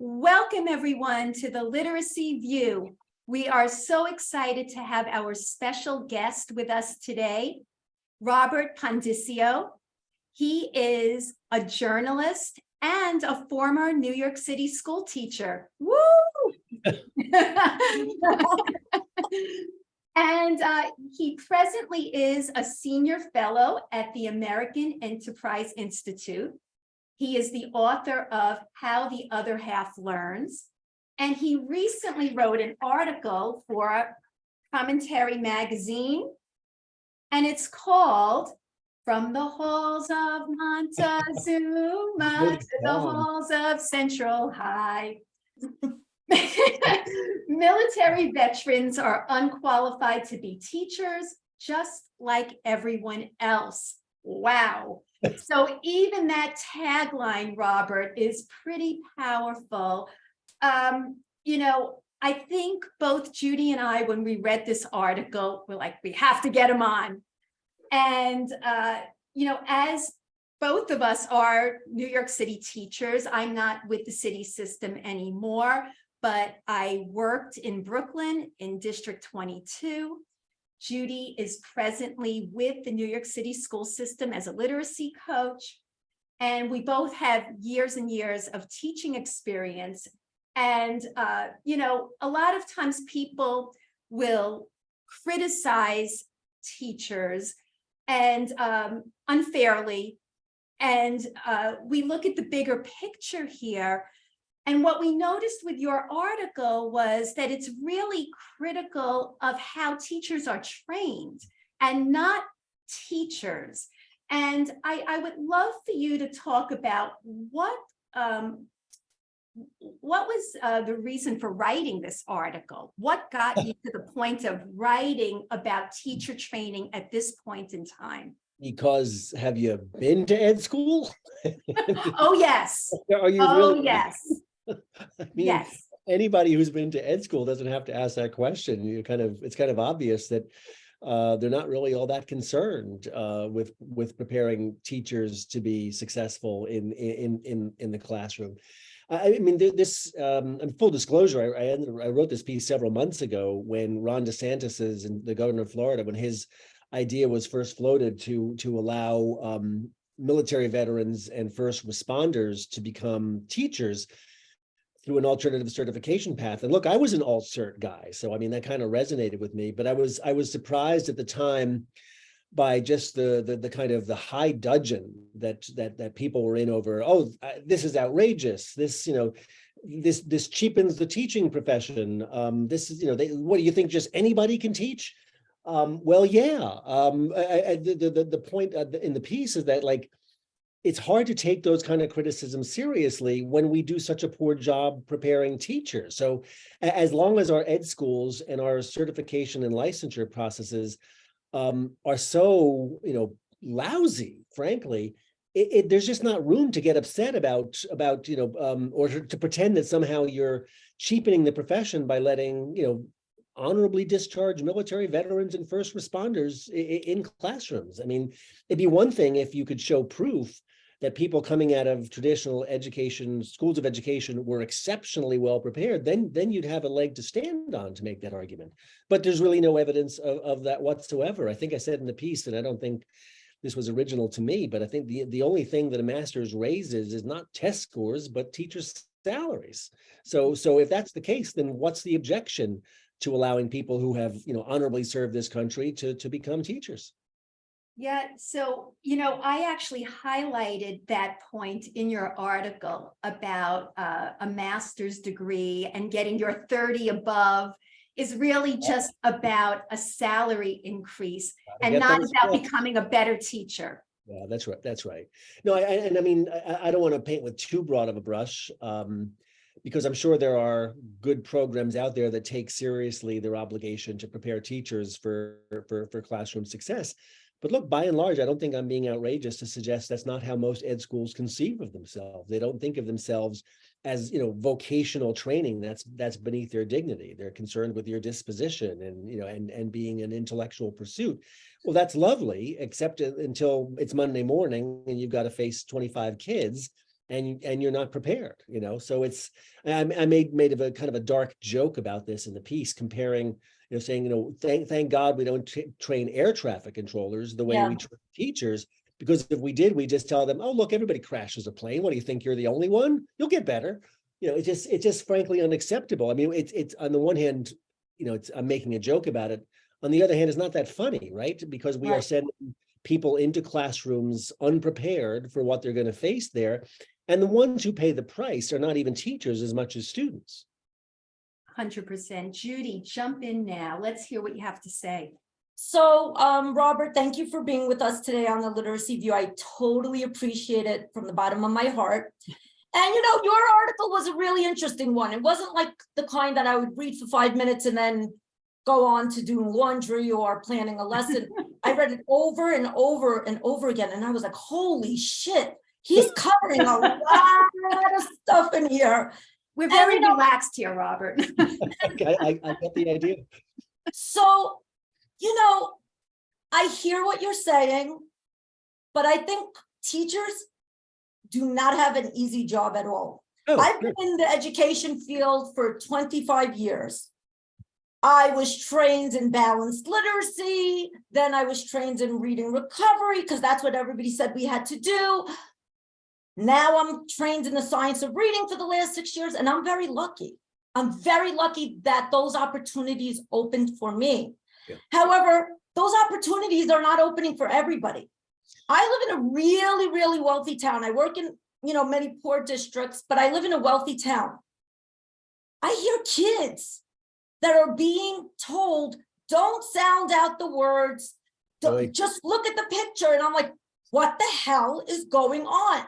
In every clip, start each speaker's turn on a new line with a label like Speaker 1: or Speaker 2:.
Speaker 1: Welcome everyone to the Literacy View. We are so excited to have our special guest with us today, Robert Pondicio. He is a journalist and a former New York City school teacher. Woo! And he presently is a senior fellow at the American Enterprise Institute. He is the author of How the Other Half Learns, and he recently wrote an article for Commentary magazine, and it's called From the Halls of Montezuma to the Halls of Central High. Military veterans are unqualified to be teachers, just like everyone else. Wow. So even that tagline, Robert, is pretty powerful. I think both Judy and I, when we read this article, we're like, we have to get him on. And, as both of us are New York City teachers, I'm not with the city system anymore, but I worked in Brooklyn in District 22. Judy is presently with the New York City school system as a literacy coach. And we both have years and years of teaching experience. And, a lot of times people will criticize teachers and unfairly. And we look at the bigger picture here. And what we noticed with your article was that it's really critical of how teachers are trained and not teachers. And I would love for you to talk about what was the reason for writing this article? What got you to the point of writing about teacher training at this point in time?
Speaker 2: Because have you been to ed school?
Speaker 1: Oh, yes.
Speaker 2: Are you really?
Speaker 1: Yes.
Speaker 2: I mean,
Speaker 1: yes.
Speaker 2: Anybody who's been to ed school doesn't have to ask that question. It's kind of obvious that they're not really all that concerned with preparing teachers to be successful in the classroom. I mean, this. And full disclosure, I wrote this piece several months ago when Ron DeSantis is the governor of Florida, when his idea was first floated to allow military veterans and first responders to become teachers through an alternative certification path. And look, I was an alt cert guy, so I mean that kind of resonated with me. But I was surprised at the time by just the kind of the high dudgeon that people were in over. Oh, this is outrageous. This this cheapens the teaching profession. This is what do you think? Just anybody can teach? Well, yeah. The point in the piece is that it's hard to take those kind of criticisms seriously when we do such a poor job preparing teachers. So as long as our ed schools and our certification and licensure processes are so, lousy, frankly, there's just not room to get upset about or to pretend that somehow you're cheapening the profession by letting, honorably discharged military veterans and first responders in classrooms. I mean, it'd be one thing if you could show proof that people coming out of traditional education, schools of education, were exceptionally well prepared, then you'd have a leg to stand on to make that argument. But there's really no evidence of that whatsoever. I think I said in the piece, and I don't think this was original to me, but I think the only thing that a master's raises is not test scores, but teachers' salaries. So if that's the case, then what's the objection to allowing people who have, honorably served this country to become teachers?
Speaker 1: Yeah, so, I actually highlighted that point in your article about a master's degree and getting your 30 above is really just about a salary increase and not about becoming a better teacher.
Speaker 2: Yeah, that's right. That's right. No, I don't want to paint with too broad of a brush. Because I'm sure there are good programs out there that take seriously their obligation to prepare teachers for classroom success. But look, by and large, I don't think I'm being outrageous to suggest that's not how most ed schools conceive of themselves. They don't think of themselves as, vocational training. That's beneath their dignity. They're concerned with your disposition and being an intellectual pursuit. Well, that's lovely, except until it's Monday morning and you've got to face 25 kids and you're not prepared, so I made a kind of a dark joke about this in the piece, comparing, saying, thank God we don't train air traffic controllers the way we train teachers, because if we did, we just tell them, oh, look, everybody crashes a plane. What do you think? You're the only one? You'll get better. It's just frankly unacceptable. I mean, it's on the one hand, I'm making a joke about it. On the other hand, it's not that funny, right? Because we are sending people into classrooms unprepared for what they're going to face there. And the ones who pay the price are not even teachers as much as students.
Speaker 1: 100%. Judy, jump in now. Let's hear what you have to say.
Speaker 3: So, Robert, thank you for being with us today on the Literacy View. I totally appreciate it from the bottom of my heart. And, your article was a really interesting one. It wasn't like the kind that I would read for 5 minutes and then go on to doing laundry or planning a lesson. I read it over and over and over again. And I was like, holy shit, he's covering a lot of stuff in here.
Speaker 1: We're very relaxed here, Robert.
Speaker 2: I get the idea.
Speaker 3: So, I hear what you're saying, but I think teachers do not have an easy job at all.
Speaker 2: Oh,
Speaker 3: I've been in the education field for 25 years. I was trained in balanced literacy. Then I was trained in reading recovery because that's what everybody said we had to do. Now I'm trained in the science of reading for the last 6 years, and I'm very lucky. I'm very lucky that those opportunities opened for me. Yeah. However, those opportunities are not opening for everybody. I live in a really, really wealthy town. I work in, many poor districts, but I live in a wealthy town. I hear kids that are being told, don't sound out the words, just look at the picture. And I'm like, what the hell is going on?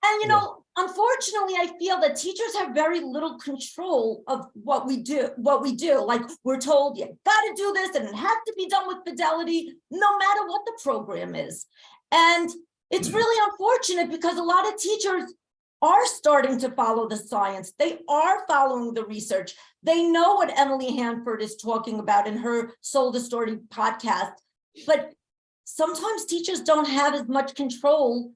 Speaker 3: And, unfortunately, I feel that teachers have very little control of what we do. Like, we're told, you got to do this and it has to be done with fidelity, no matter what the program is. And it's really unfortunate because a lot of teachers are starting to follow the science. They are following the research. They know what Emily Hanford is talking about in her Soul the Story podcast. But sometimes teachers don't have as much control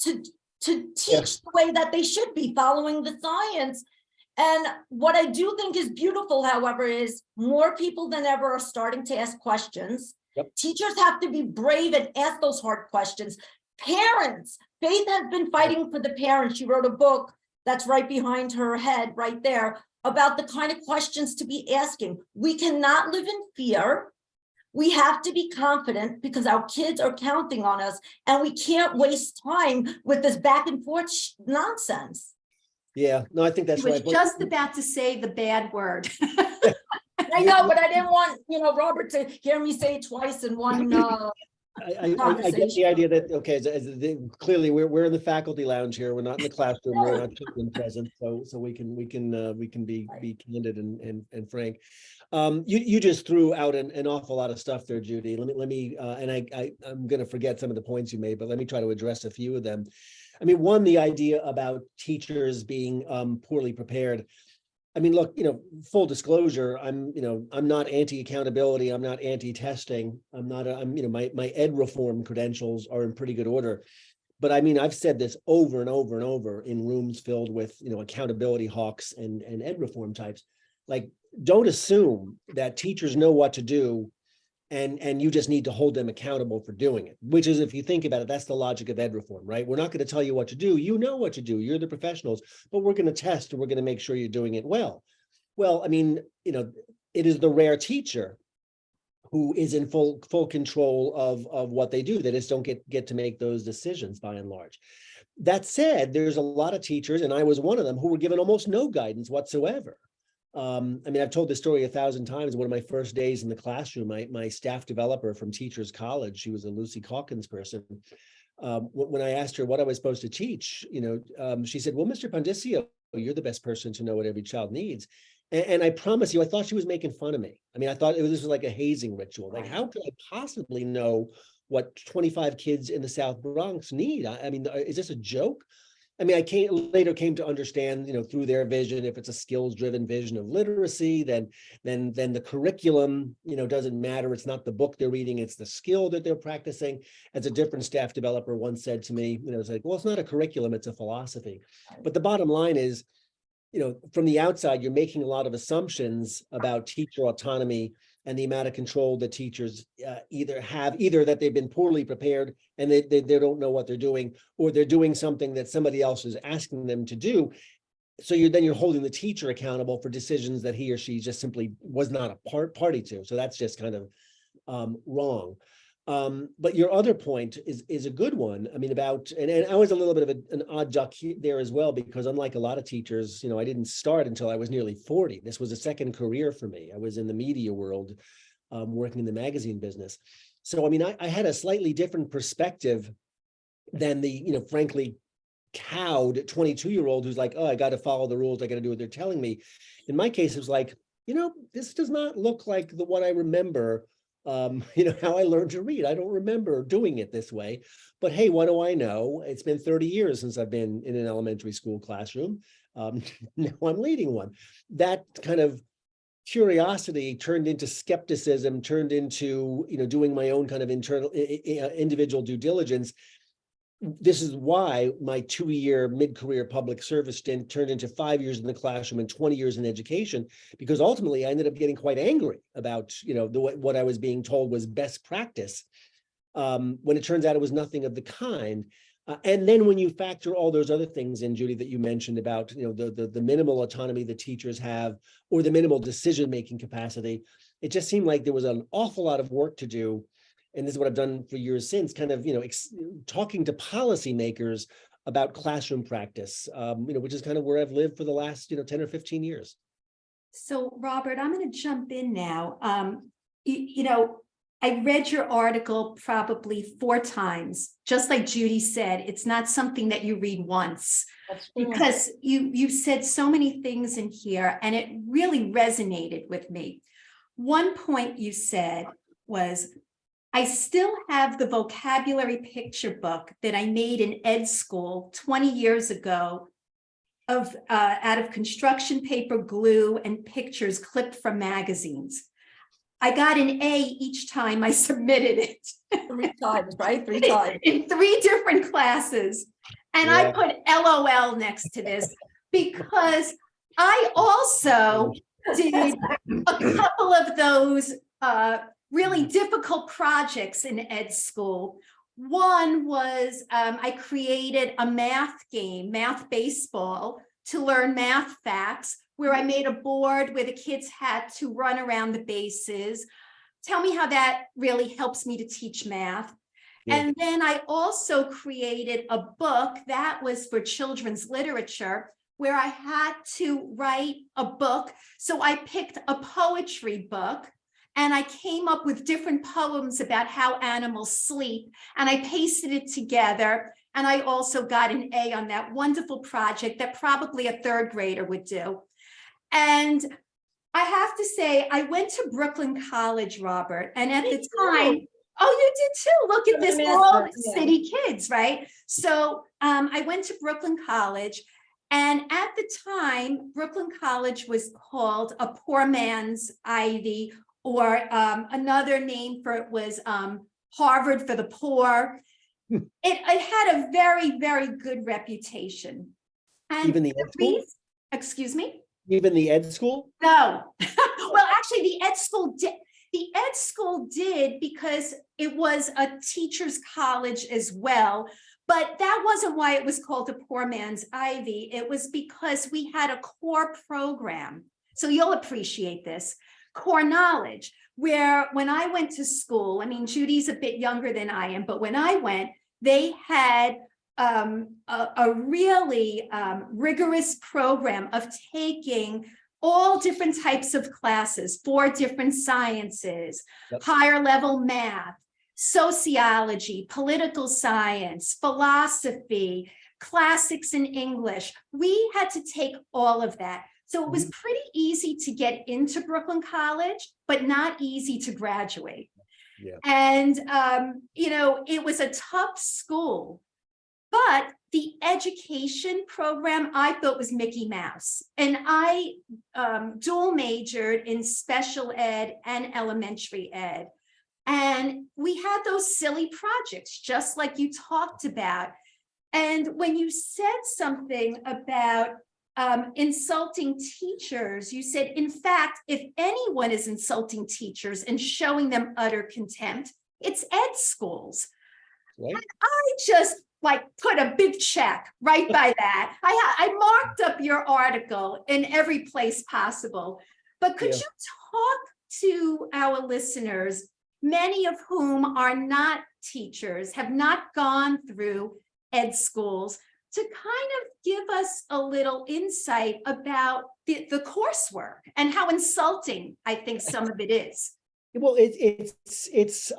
Speaker 3: to teach the way that they should be, following the science. And what I do think is beautiful, however, is more people than ever are starting to ask questions. Yep. Teachers have to be brave and ask those hard questions. Parents, Faith has been fighting for the parents. She wrote a book that's right behind her head, right there, about the kind of questions to be asking. We cannot live in fear. We have to be confident because our kids are counting on us, and we can't waste time with this back and forth nonsense.
Speaker 2: Yeah, no, I think that's right.
Speaker 1: I was just about to say the bad word.
Speaker 3: I know, but I didn't want, Robert to hear me say it twice in one
Speaker 2: I get the idea that, clearly we're in the faculty lounge here. We're not in the classroom. We're not children present, so we can be candid and frank. You just threw out an awful lot of stuff there, Judy. Let me and I'm going to forget some of the points you made, but let me try to address a few of them. I mean, one, the idea about teachers being poorly prepared. I mean, look, full disclosure, I'm not anti-accountability. I'm not anti-testing. My ed reform credentials are in pretty good order. But I mean, I've said this over and over and over in rooms filled with, accountability hawks and ed reform types. Like, don't assume that teachers know what to do and you just need to hold them accountable for doing it, which is, if you think about it, that's the logic of ed reform, right? We're not going to tell you what to do. You know what to do. You're the professionals, but we're going to test and we're going to make sure you're doing it well. Well, I mean, it is the rare teacher who is in full control of what they do. They just don't get to make those decisions by and large. That said, there's a lot of teachers, and I was one of them, who were given almost no guidance whatsoever. I mean, I've told this story 1,000 times. One of my first days in the classroom, my staff developer from Teachers College, she was a Lucy Calkins person. When I asked her what I was supposed to teach, she said, well, Mr. Pondicio, you're the best person to know what every child needs. And I promise you, I thought she was making fun of me. I mean, I thought this was like a hazing ritual. Like, how could I possibly know what 25 kids in the South Bronx need? I mean, is this a joke? I mean, later came to understand, through their vision, if it's a skills-driven vision of literacy, then the curriculum, doesn't matter. It's not the book they're reading, it's the skill that they're practicing. As a different staff developer once said to me, it's like, well, it's not a curriculum, it's a philosophy. But the bottom line is, from the outside, you're making a lot of assumptions about teacher autonomy and the amount of control that teachers either that they've been poorly prepared and they don't know what they're doing, or they're doing something that somebody else is asking them to do. So you're holding the teacher accountable for decisions that he or she just simply was not a party to. So that's just kind of wrong. But your other point is a good one. I mean, and I was a little bit of an odd duck there as well, because unlike a lot of teachers, I didn't start until I was nearly 40. This was a second career for me. I was in the media world, working in the magazine business. So, I mean, I had a slightly different perspective than the, frankly, cowed 22-year-old who's like, oh, I got to follow the rules. I got to do what they're telling me. In my case, it was like, this does not look like what I remember. How I learned to read. I don't remember doing it this way, but hey, what do I know? It's been 30 years since I've been in an elementary school classroom. Now I'm leading one. That kind of curiosity turned into skepticism, turned into, doing my own kind of internal individual due diligence. This is why my 2-year mid-career public service stint turned into 5 years in the classroom and 20 years in education, because ultimately I ended up getting quite angry about, what I was being told was best practice, when it turns out it was nothing of the kind. And then when you factor all those other things in, Judy, that you mentioned about, the minimal autonomy that teachers have, or the minimal decision-making capacity, it just seemed like there was an awful lot of work to do. And this is what I've done for years since, kind of, talking to policymakers about classroom practice, which is kind of where I've lived for the last, 10 or 15 years.
Speaker 1: So, Robert, I'm going to jump in now. I read your article probably 4 times. Just like Judy said, it's not something that you read once, because you said so many things in here, and it really resonated with me. One point you said was, I still have the vocabulary picture book that I made in ed school 20 years ago out of construction paper, glue, and pictures clipped from magazines. I got an A each time I submitted it.
Speaker 3: 3 times, right? 3 times.
Speaker 1: In 3 different classes. And I put LOL next to this because I also did a couple of those really difficult projects in ed school. One was I created a math game, math baseball, to learn math facts, where I made a board where the kids had to run around the bases. Tell me how that really helps me to teach math. Yeah. And then I also created a book that was for children's literature, where I had to write a book. So I picked a poetry book, and I came up with different poems about how animals sleep, and I pasted it together. And I also got an A on that wonderful project that probably a 3rd grader would do. And I have to say, I went to Brooklyn College, Robert, and at the time, oh, you did too. Look at this, we're all city kids, right? So I went to Brooklyn College, and at the time, Brooklyn College was called a poor man's Ivy, or another name for it was Harvard for the poor. It had a very, very good reputation. And
Speaker 2: even the ed school?
Speaker 1: Excuse me?
Speaker 2: Even the ed school?
Speaker 1: No. Well, actually, the ed school did. The ed school did, because it was a teacher's college as well. But that wasn't why it was called a poor man's Ivy. It was because we had a core program. So you'll appreciate this. Core knowledge, where when I went to school, I mean, Judy's a bit younger than I am, but when I went, they had a really rigorous program of taking all different types of classes, 4 different sciences, higher level math, sociology, political science, philosophy, classics in English. We had to take all of that. So it was pretty easy to get into Brooklyn College, but not easy to graduate. Yeah. And, it was a tough school, but the education program I thought was Mickey Mouse. And I dual majored in special ed and elementary ed. And we had those silly projects, just like you talked about. And when you said something about insulting teachers, you said, in fact, if anyone is insulting teachers and showing them utter contempt, it's ed schools.
Speaker 2: Right.
Speaker 1: And I just like put a big check right by that. I marked up your article in every place possible. But could you talk to our listeners, many of whom are not teachers, have not gone through ed schools, to kind of give us a little insight about the coursework and how insulting I think some of it is?
Speaker 2: Well, it's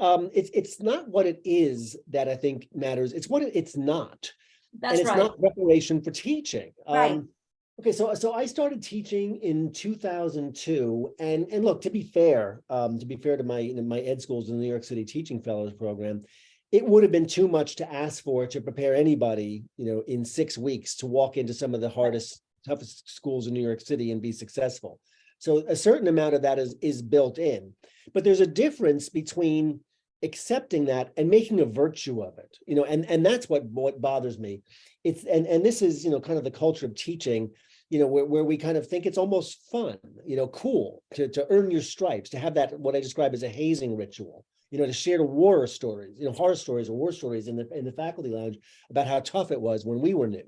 Speaker 2: not what it is that I think matters. It's what it's not.
Speaker 3: That's
Speaker 2: and it's
Speaker 3: right.
Speaker 2: not preparation for teaching.
Speaker 1: Right.
Speaker 2: Okay, so I started teaching in 2002, and look, to be fair to my ed schools in the New York City Teaching Fellows Program, it would have been too much to ask for to prepare anybody, in 6 weeks to walk into some of the hardest, toughest schools in New York City and be successful. So a certain amount of that is built in, but there's a difference between accepting that and making a virtue of it, and that's what bothers me. It's and this is kind of the culture of teaching, where we kind of think it's almost fun, cool to earn your stripes, to have that what I describe as a hazing ritual, to share the war stories, horror stories or war stories in the faculty lounge about how tough it was when we were new.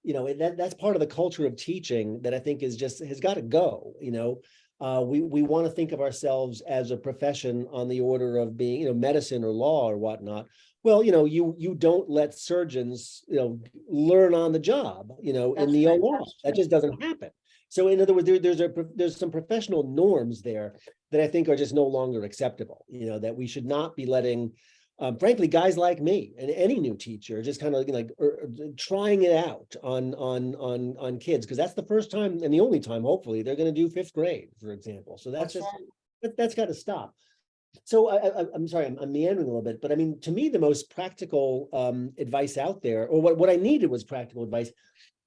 Speaker 2: That's part of the culture of teaching that I think has got to go. We want to think of ourselves as a profession on the order of being, medicine or law or whatnot. Well, you don't let surgeons, learn on the job, in the OR. That just doesn't happen. So in other words, there's some professional norms there that I think are just no longer acceptable. That we should not be letting, frankly, guys like me and any new teacher just kind of trying it out on kids, because that's the first time and the only time, hopefully, they're going to do 5th grade, for example. So that's got to stop. So I'm sorry, I'm meandering a little bit, but I mean, to me, the most practical advice out there, or what I needed was practical advice.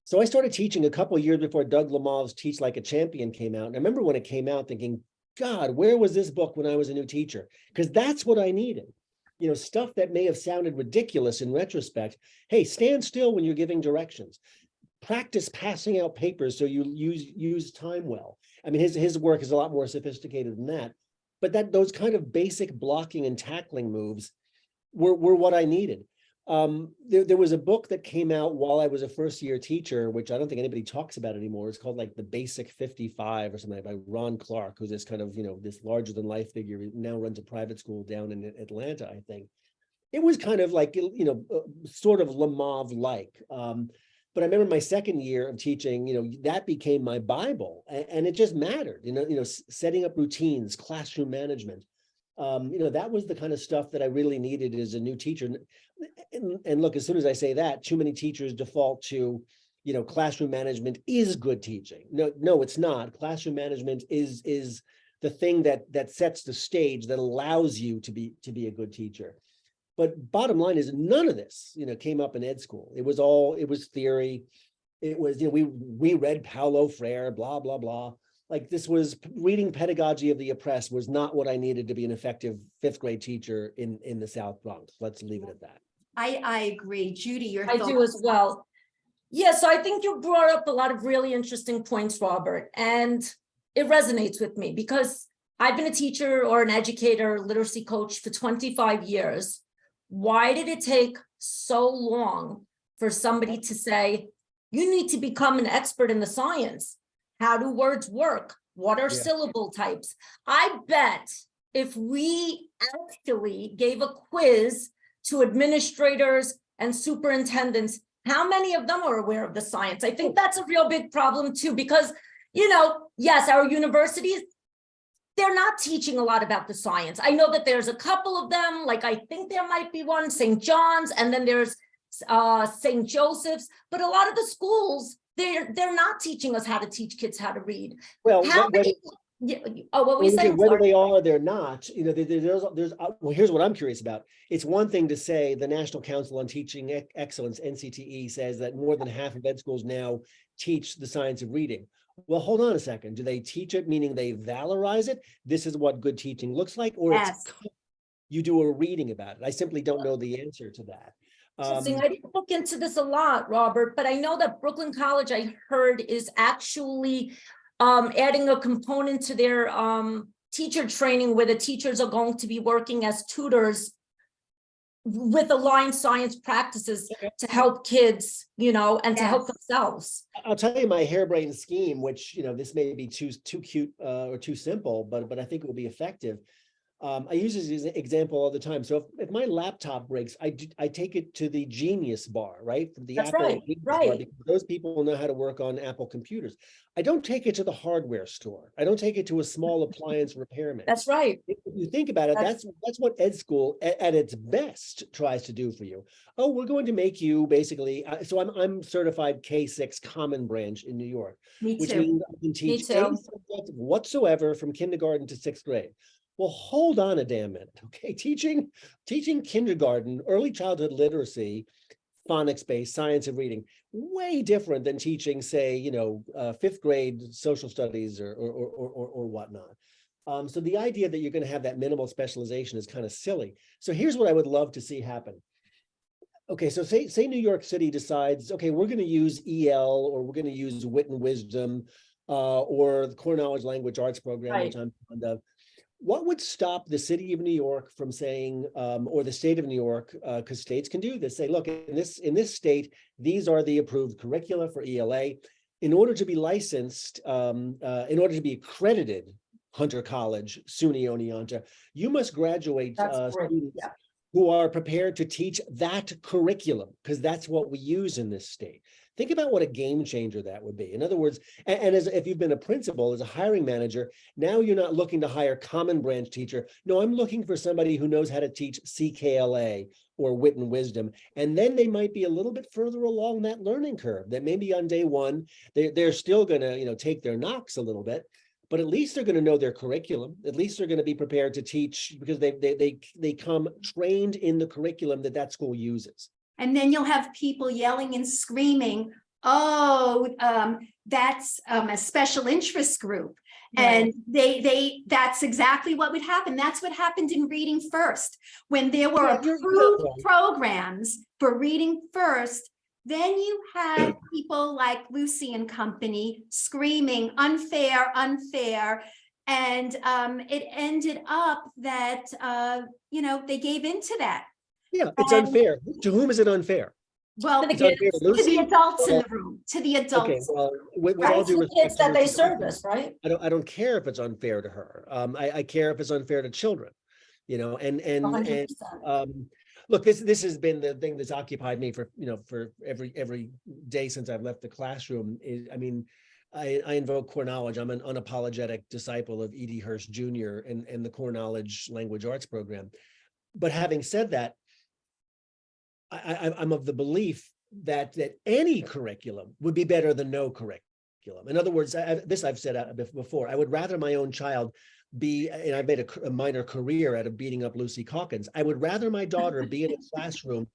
Speaker 2: So I started teaching a couple of years before Doug Lamov's Teach Like a Champion came out. And I remember when it came out thinking, God, where was this book when I was a new teacher? Because that's what I needed. Stuff that may have sounded ridiculous in retrospect. Hey, stand still when you're giving directions. Practice passing out papers so you use time well. I mean, his work is a lot more sophisticated than that. But those kind of basic blocking and tackling moves were what I needed. There was a book that came out while I was a first-year teacher, which I don't think anybody talks about anymore. It's called like The Basic 55 or something, by Ron Clark, who's this kind of, this larger-than-life figure. He now runs a private school down in Atlanta, I think. It was kind of like, sort of Lamov-like. But I remember my second year of teaching, that became my Bible, and it just mattered, setting up routines, classroom management. That was the kind of stuff that I really needed as a new teacher. And look, as soon as I say that, too many teachers default to, classroom management is good teaching. No, it's not. Classroom management is the thing that sets the stage, that allows you to be a good teacher. But bottom line is, none of this, came up in ed school. It was theory. It was, we read Paulo Freire, blah, blah, blah. Like, this was reading Pedagogy of the Oppressed was not what I needed to be an effective 5th grade teacher in the South Bronx. Let's leave it at that.
Speaker 1: I agree. Judy, your
Speaker 3: I
Speaker 1: thoughts?
Speaker 3: do as well. Yeah, so I think you brought up a lot of really interesting points, Robert, and it resonates with me because I've been a teacher or an educator, literacy coach for 25 years. Why did it take so long for somebody to say, you need to become an expert in the science? How do words work? What are syllable types? I bet if we actually gave a quiz to administrators and superintendents, how many of them are aware of the science? I think that's a real big problem too, because, yes, our universities, they're not teaching a lot about the science. I know that there's a couple of them, like I think there might be one, St. John's, and then there's St. Joseph's, but a lot of the schools, they're not teaching us how to teach kids how to read.
Speaker 2: Well,
Speaker 3: Yeah. Oh, what were you
Speaker 2: Well,
Speaker 3: saying?
Speaker 2: whether
Speaker 3: Sorry.
Speaker 2: they are or they're not, there's well, here's what I'm curious about. It's one thing to say the National Council on Teaching Excellence, NCTE, says that more than half of ed schools now teach the science of reading. Well, hold on a second. Do they teach it, meaning they valorize it? This is what good teaching looks like, or it's
Speaker 1: Yes.
Speaker 2: you do a reading about it? I simply don't know the answer to that.
Speaker 3: Interesting. I didn't look into this a lot, Robert, but I know that Brooklyn College, I heard, is actually adding a component to their teacher training where the teachers are going to be working as tutors with aligned science practices to help kids, and to help themselves.
Speaker 2: I'll tell you my harebrained scheme, which, this may be too cute or too simple, but I think it will be effective. I use this as an example all the time. So if my laptop breaks, I take it to the Genius Bar, right? From the
Speaker 3: That's
Speaker 2: Apple
Speaker 3: right,
Speaker 2: Genius
Speaker 3: right.
Speaker 2: Bar, because those people know how to work on Apple computers. I don't take it to the hardware store. I don't take it to a small appliance repairman.
Speaker 3: That's right.
Speaker 2: If you think about it, that's what ed school at its best tries to do for you. Oh, we're going to make you basically. So I'm certified K6 Common Branch in New York,
Speaker 1: Me
Speaker 2: which
Speaker 1: too.
Speaker 2: means I can teach any subject whatsoever from kindergarten to 6th grade. Well, hold on a damn minute, okay? Teaching kindergarten, early childhood literacy, phonics-based science of reading, way different than teaching, say, 5th grade social studies or whatnot. So the idea that you're going to have that minimal specialization is kind of silly. So here's what I would love to see happen. Okay, so say New York City decides, okay, we're going to use EL, or we're going to use Wit and Wisdom, or the Core Knowledge Language Arts program, which I'm fond of. What would stop the city of New York from saying, or the state of New York, because states can do this, say, look, in this state, these are the approved curricula for ELA. In order to be licensed, in order to be accredited Hunter College, SUNY Oneonta, you must graduate students who are prepared to teach that curriculum, because that's what we use in this state. Think about what a game changer that would be. In other words, and as if you've been a principal, as a hiring manager, now you're not looking to hire Common Branch teacher. No, I'm looking for somebody who knows how to teach CKLA or Wit and Wisdom. And then they might be a little bit further along that learning curve, that maybe on day one, they're still going to, take their knocks a little bit, but at least they're going to know their curriculum. At least they're going to be prepared to teach, because they come trained in the curriculum that school uses.
Speaker 1: And then you'll have people yelling and screaming, oh, that's a special interest group. And that's exactly what would happen. That's what happened in Reading First. When there were approved programs for Reading First, then you had people like Lucy and company screaming, unfair, unfair. And it ended up that, they gave into that.
Speaker 2: Yeah, it's unfair. To whom is it unfair?
Speaker 1: Well,
Speaker 3: To
Speaker 1: to the adults in the room, to the adults.
Speaker 2: Okay, well, with all due respect,
Speaker 3: kids that they service, right?
Speaker 2: I don't care if it's unfair to her. I care if it's unfair to children, and look, this has been the thing that's occupied me for every day since I've left the classroom. I invoke core knowledge. I'm an unapologetic disciple of E.D. Hirsch Jr. and the Core Knowledge Language Arts program. But having said that, I'm of the belief that any curriculum would be better than no curriculum. In other words, I've said before, I would rather my own child be, and I've made a minor career out of beating up Lucy Calkins. I would rather my daughter be in a classroom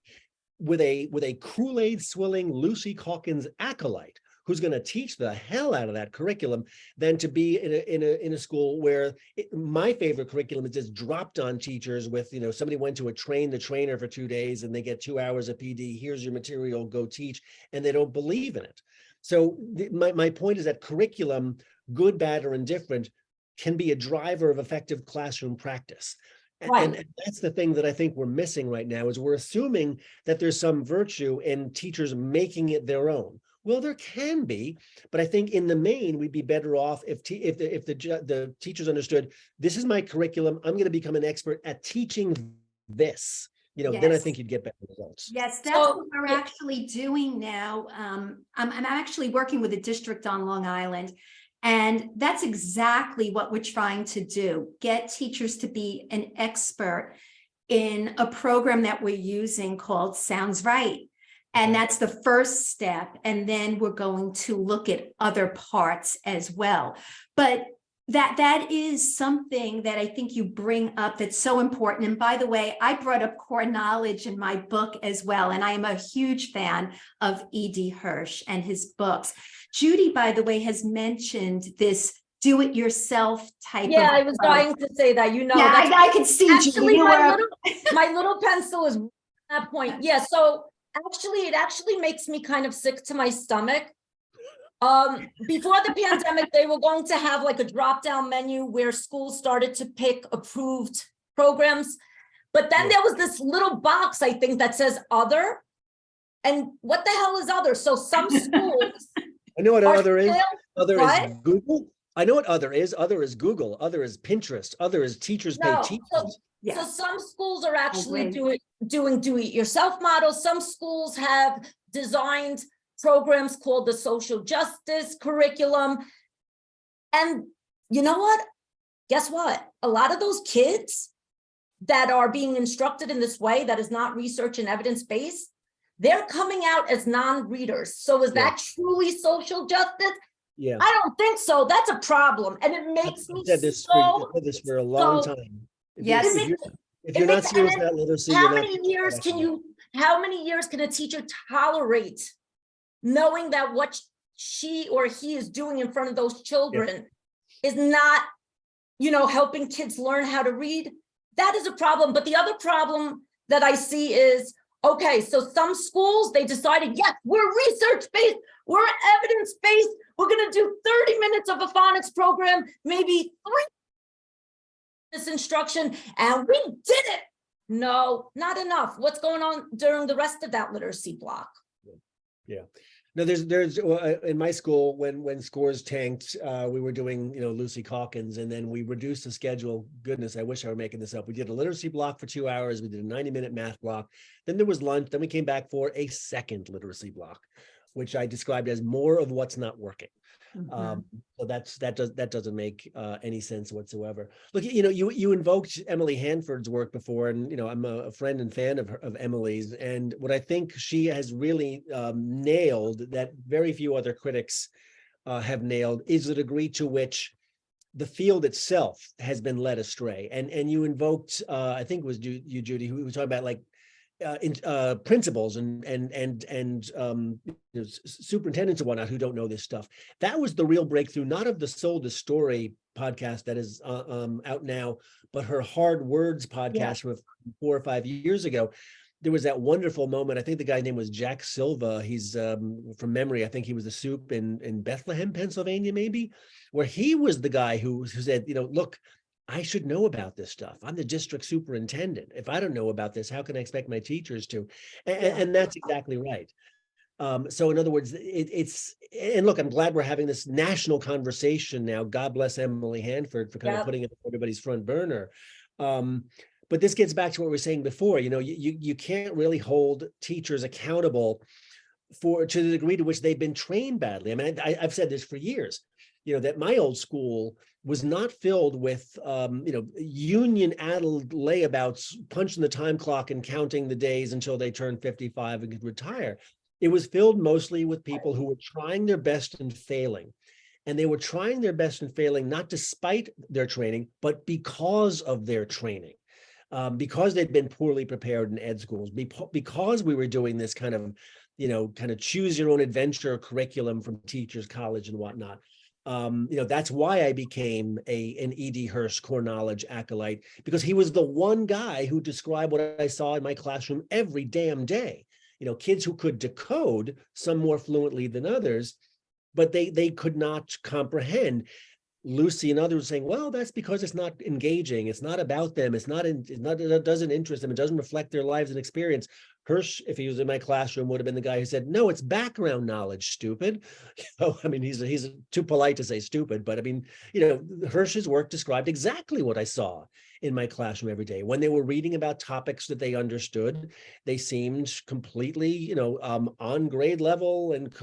Speaker 2: with a Kool-Aid swilling Lucy Calkins acolyte who's going to teach the hell out of that curriculum than to be in a school where my favorite curriculum is just dropped on teachers with, somebody went to train the trainer for 2 days and they get 2 hours of PD. Here's your material, go teach, and they don't believe in it. So my point is that curriculum, good, bad, or indifferent, can be a driver of effective classroom practice. And that's the thing that I think we're missing right now, is we're assuming that there's some virtue in teachers making it their own. Well, there can be, but I think in the main, we'd be better off if the teachers understood, this is my curriculum, I'm going to become an expert at teaching this. Then I think you'd get better results.
Speaker 1: Yes, that's what we're actually doing now. I'm actually working with a district on Long Island, and that's exactly what we're trying to do. Get teachers to be an expert in a program that we're using called Sounds Right. And that's the first step. And then we're going to look at other parts as well. But That is something that I think you bring up that's so important. And by the way, I brought up core knowledge in my book as well. And I am a huge fan of E.D. Hirsch and his books. Judy, by the way, has mentioned this do-it-yourself type
Speaker 3: Yeah,
Speaker 1: of
Speaker 3: I was dying to say that, you know.
Speaker 1: Yeah,
Speaker 3: that's
Speaker 1: I could see Judy.
Speaker 3: actually
Speaker 1: You
Speaker 3: my
Speaker 1: were-
Speaker 3: little pencil is at that point. Yeah, so it actually makes me kind of sick to my stomach. Before the pandemic, they were going to have like a drop-down menu where schools started to pick approved programs. But then there was this little box, I think, that says other. And what the hell is other? So some schools
Speaker 2: I know what
Speaker 3: are
Speaker 2: other is.
Speaker 3: still-
Speaker 2: Other
Speaker 3: what?
Speaker 2: is Google. I know what other is. Other is Google. Other is Pinterest. Other is teachers pay
Speaker 3: No,
Speaker 2: teachers.
Speaker 3: So
Speaker 1: Yeah.
Speaker 3: some schools are actually
Speaker 1: agree.
Speaker 3: doing do-it-yourself models. Some schools have designed programs called the social justice curriculum. And you know what? Guess what? A lot of those kids that are being instructed in this way that is not research and evidence-based, they're coming out as non-readers. So is that truly social justice?
Speaker 2: Yeah.
Speaker 3: I don't think so. That's a problem. And it makes me
Speaker 2: I've said this
Speaker 3: so,
Speaker 2: for a long
Speaker 3: so-
Speaker 2: time.
Speaker 1: Yes.
Speaker 2: If you're not serious about literacy, you're
Speaker 3: how
Speaker 2: not.
Speaker 3: many years can a teacher tolerate knowing that what she or he is doing in front of those children is not, helping kids learn how to read? That is a problem. But the other problem that I see is, okay, so some schools, they decided, yes, we're research-based, we're evidence-based, we're gonna do 30 minutes of a phonics program, maybe 3 this instruction, and we did it. No, not enough. What's going on during the rest of that literacy block?
Speaker 2: Yeah. No, there's in my school, when scores tanked, we were doing, Lucy Calkins, and then we reduced the schedule. Goodness, I wish I were making this up. We did a literacy block for 2 hours. We did a 90-minute math block. Then there was lunch. Then we came back for a second literacy block, which I described as more of what's not working. So that doesn't make any sense whatsoever. Look, you invoked Emily Hanford's work before, and I'm a friend and fan of Emily's, and what I think she has really nailed that very few other critics have nailed is the degree to which the field itself has been led astray. And you invoked, I think it was you, Judy, who was talking about like principals and superintendents and whatnot who don't know this stuff. That was the real breakthrough, not of the Sold the Story podcast that is out now, but her Hard Words podcast from 4 or 5 years ago. There was that wonderful moment. I think the guy's name was Jack Silva. He's from memory, I think he was the soup in Bethlehem, Pennsylvania, maybe, where he was the guy who said, look, I should know about this stuff. I'm the district superintendent. If I don't know about this, how can I expect my teachers to? And that's exactly right. So in other words, and look, I'm glad we're having this national conversation now. God bless Emily Hanford for kind of putting it on everybody's front burner. But this gets back to what we were saying before. You can't really hold teachers accountable to the degree to which they've been trained badly. I mean, I've said this for years. That my old school was not filled with, union-addled layabouts punching the time clock and counting the days until they turned 55 and could retire. It was filled mostly with people who were trying their best and failing. And they were trying their best and failing, not despite their training, but because of their training. Because they'd been poorly prepared in ed schools, because we were doing this kind of choose your own adventure curriculum from teachers, college and whatnot. That's why I became an E.D. Hirsch core knowledge acolyte, because he was the one guy who described what I saw in my classroom every damn day. Kids who could decode, some more fluently than others, but they could not comprehend. Lucy and others saying, well, that's because it's not engaging. It's not about them. It doesn't interest them. It doesn't reflect their lives and experience. Hirsch, if he was in my classroom, would have been the guy who said, no, it's background knowledge, stupid. I mean, he's too polite to say stupid, but I mean, Hirsch's work described exactly what I saw in my classroom every day. When they were reading about topics that they understood, they seemed completely, on grade level and,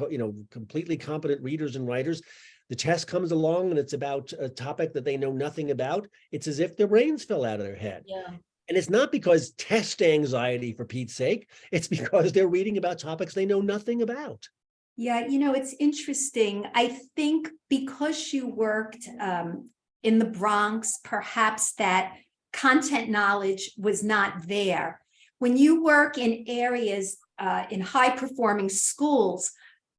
Speaker 2: completely competent readers and writers. The test comes along and it's about a topic that they know nothing about. It's as if their brains fell out of their head.
Speaker 3: Yeah.
Speaker 2: And it's not because test anxiety, for Pete's sake. It's because they're reading about topics they know nothing about.
Speaker 1: Yeah, it's interesting. I think because you worked in the Bronx, perhaps that content knowledge was not there. When you work in areas, in high-performing schools,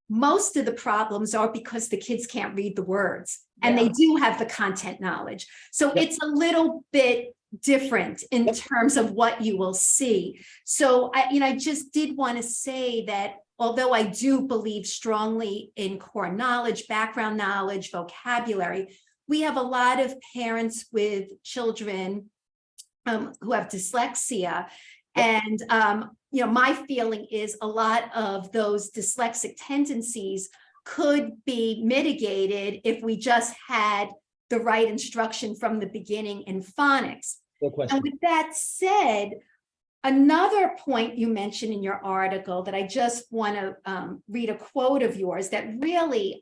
Speaker 1: most of the problems are because the kids can't read the words, and they do have the content knowledge. So it's a little bit different in terms of what you will see. So I just did want to say that although I do believe strongly in core knowledge, background knowledge, vocabulary, we have a lot of parents with children who have dyslexia. And, my feeling is a lot of those dyslexic tendencies could be mitigated if we just had the right instruction from the beginning in phonics.
Speaker 2: No question.
Speaker 1: And with that said, another point you mentioned in your article that I just want to read a quote of yours that really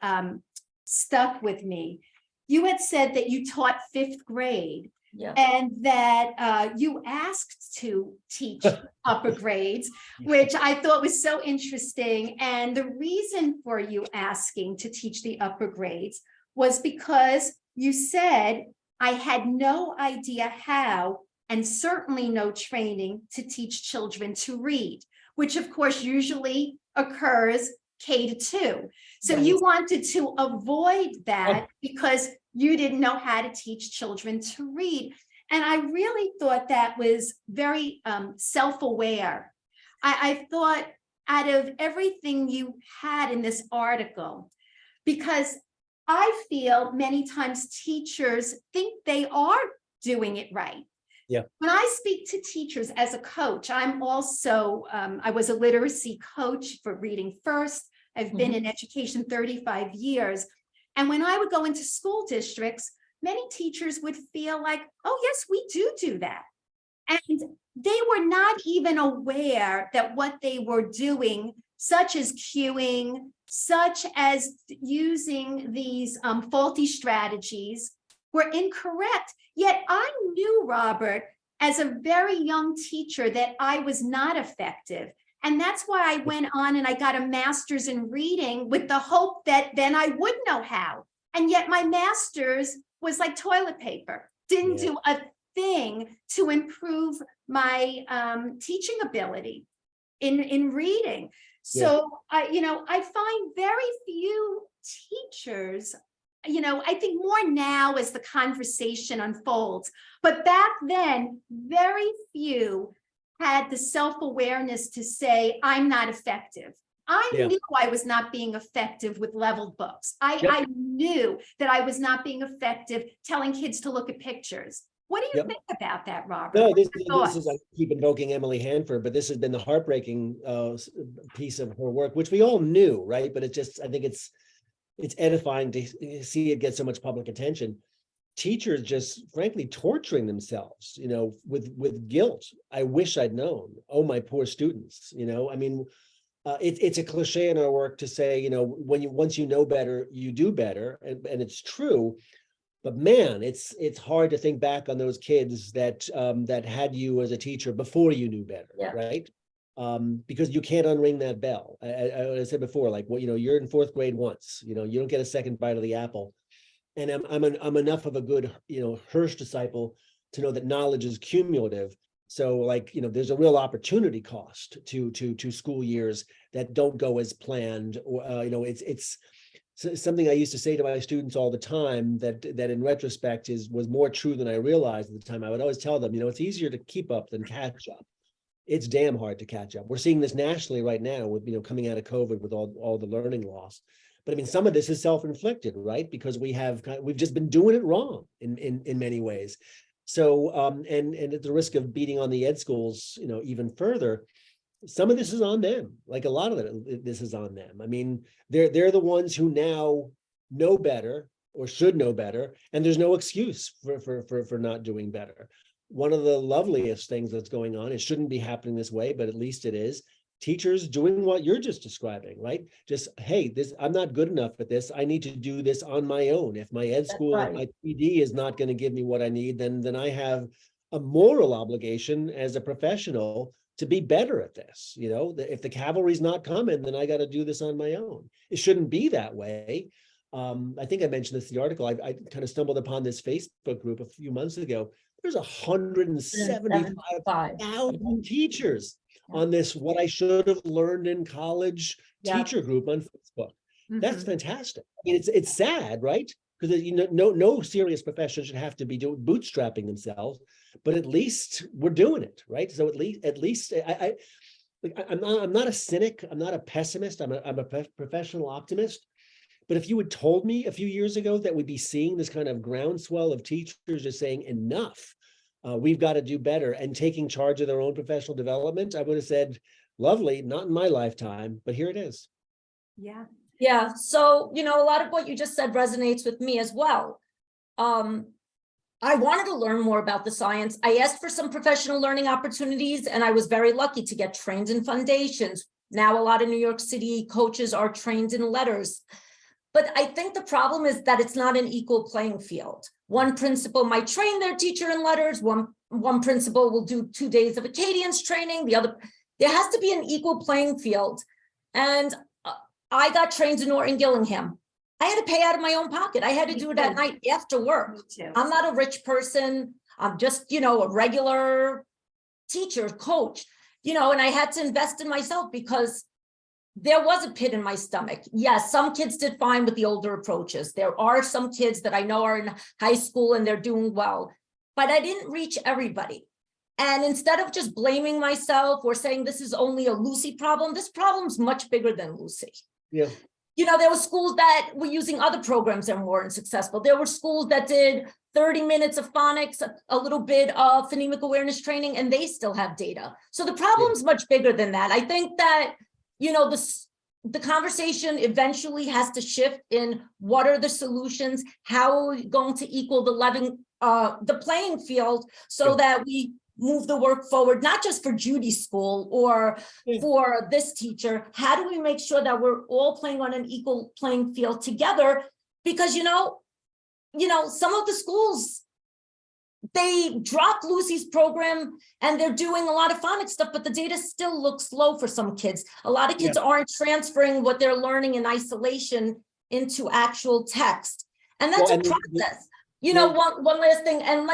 Speaker 1: stuck with me. You had said that you taught 5th grade. And that you asked to teach upper grades, which I thought was so interesting. And the reason for you asking to teach the upper grades was because you said, I had no idea how, and certainly no training to teach children to read, which of course usually occurs K-2. So you wanted to avoid that because you didn't know how to teach children to read. And I really thought that was very self-aware. I thought out of everything you had in this article, because I feel many times teachers think they are doing it right.
Speaker 2: Yeah.
Speaker 1: When I speak to teachers as a coach, I'm also, I was a literacy coach for Reading First. I've been in education 35 years. And when I would go into school districts, many teachers would feel like, oh, yes, we do that. And they were not even aware that what they were doing, such as cueing, such as using these faulty strategies, were incorrect. Yet I knew, Robert, as a very young teacher, that I was not effective. And that's why I went on and I got a master's in reading with the hope that then I would know how. And yet my master's was like toilet paper, didn't do a thing to improve my teaching ability in reading. So I find very few teachers, I think more now as the conversation unfolds, but back then, very few had the self-awareness to say, I'm not effective. I knew I was not being effective with leveled books. I knew that I was not being effective telling kids to look at pictures. What do you think about that, Robert?
Speaker 2: No, this is, I keep invoking Emily Hanford, but this has been the heartbreaking piece of her work, which we all knew, right? But I think it's edifying to see it get so much public attention. Teachers just frankly torturing themselves, with guilt. I wish I'd known. Oh, my poor students. I mean, it's a cliche in our work to say, once you know better, you do better, and it's true. But man, it's hard to think back on those kids that had you as a teacher before you knew better, right? Because you can't unring that bell. I said before, like, you're in 4th grade once. You don't get a second bite of the apple. And I'm enough of a good, Hirsch disciple to know that knowledge is cumulative. So there's a real opportunity cost to school years that don't go as planned. Or it's something I used to say to my students all the time that in retrospect was more true than I realized at the time. I would always tell them, it's easier to keep up than catch up. It's damn hard to catch up. We're seeing this nationally right now with coming out of COVID with all the learning loss. But I mean, some of this is self-inflicted, right? Because we've just been doing it wrong in many ways. So and at the risk of beating on the ed schools, even further, some of this is on them. Like a lot of this is on them. I mean, they're the ones who now know better or should know better, and there's no excuse for not doing better. One of the loveliest things that's going on, it shouldn't be happening this way, but at least it is. Teachers doing what you're just describing, right? Just, hey, I'm not good enough at this. I need to do this on my own. If my ed school, if my PD is not going to give me what I need, then I have a moral obligation as a professional to be better at this. If the cavalry's not coming, then I got to do this on my own. It shouldn't be that way. I think I mentioned this in the article. I kind of stumbled upon this Facebook group a few months ago. There's 175,000 teachers on this what I should have learned in college teacher group on Facebook. That's fantastic. I mean, it's sad, right? Because no serious profession should have to be bootstrapping themselves, but at least we're doing it, right? So at least I'm not a cynic. I'm not a pessimist. I'm a professional optimist. But if you had told me a few years ago that we'd be seeing this kind of groundswell of teachers just saying enough, we've got to do better and taking charge of their own professional development, I would have said, lovely, not in my lifetime, but here it is.
Speaker 1: Yeah.
Speaker 3: Yeah. So, a lot of what you just said resonates with me as well. I wanted to learn more about the science. I asked for some professional learning opportunities, and I was very lucky to get trained in foundations. Now, a lot of New York City coaches are trained in letters. But I think the problem is that it's not an equal playing field. One principal might train their teacher in letters. One principal will do 2 days of Acadians training. There has to be an equal playing field. And I got trained in Norton Gillingham. I had to pay out of my own pocket. I had to do it at night after work. I'm not a rich person. I'm just, a regular teacher, coach, and I had to invest in myself because there was a pit in my stomach. Yes, some kids did fine with the older approaches. There are some kids that I know are in high school and they're doing well, but I didn't reach everybody. And instead of just blaming myself or saying this is only a Lucy problem, this problem's much bigger than Lucy.
Speaker 2: Yeah.
Speaker 3: There were schools that were using other programs that weren't successful. There were schools that did 30 minutes of phonics, a little bit of phonemic awareness training, and they still have data. So the problem's much bigger than that. I think that the conversation eventually has to shift in what are the solutions, how are we going to equal the playing field so that we move the work forward, not just for Judy's school or for this teacher. How do we make sure that we're all playing on an equal playing field together? Because, some of the schools, they dropped Lucy's program and they're doing a lot of phonics stuff, but the data still looks low for some kids. A lot of kids aren't transferring what they're learning in isolation into actual text. And that's a process. One last thing, and